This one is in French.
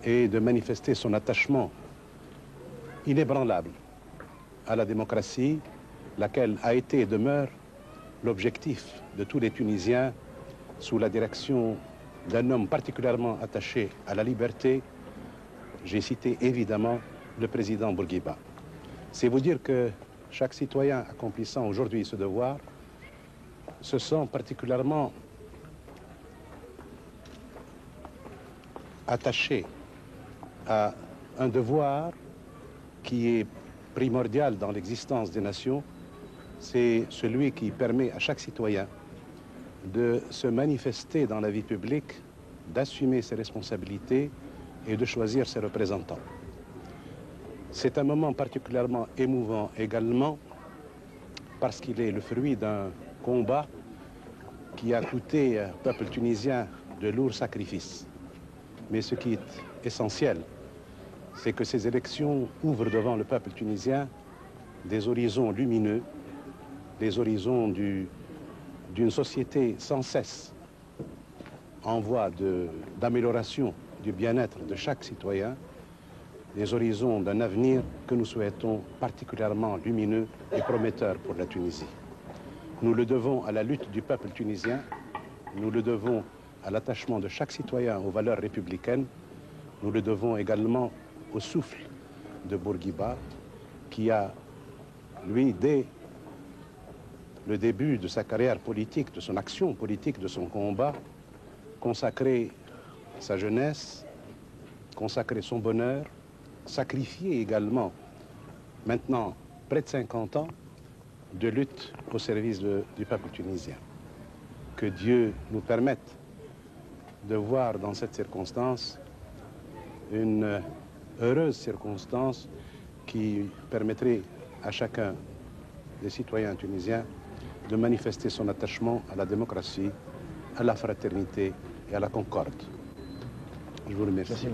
et de manifester son attachement inébranlable à la démocratie, laquelle a été et demeure l'objectif de tous les Tunisiens sous la direction d'un homme particulièrement attaché à la liberté. J'ai cité évidemment le président Bourguiba. C'est vous dire que chaque citoyen accomplissant aujourd'hui ce devoir se sent particulièrement attaché à un devoir qui est primordial dans l'existence des nations. C'est celui qui permet à chaque citoyen de se manifester dans la vie publique, d'assumer ses responsabilités et de choisir ses représentants. C'est un moment particulièrement émouvant également parce qu'il est le fruit d'un combat qui a coûté au peuple tunisien de lourds sacrifices. Mais ce qui est essentiel, c'est que ces élections ouvrent devant le peuple tunisien des horizons lumineux, des horizons d'une société sans cesse en voie d'amélioration du bien-être de chaque citoyen, des horizons d'un avenir que nous souhaitons particulièrement lumineux et prometteur pour la Tunisie. Nous le devons à la lutte du peuple tunisien, nous le devons à l'attachement de chaque citoyen aux valeurs républicaines, nous le devons également au souffle de Bourguiba, qui a, lui, dès le début de sa carrière politique, de son action politique, de son combat, consacré sa jeunesse, consacré son bonheur, sacrifié également, maintenant près de 50 ans, de lutte au service du peuple tunisien. Que Dieu nous permette de voir dans cette circonstance une heureuse circonstance qui permettrait à chacun des citoyens tunisiens de manifester son attachement à la démocratie, à la fraternité et à la concorde. Je vous remercie.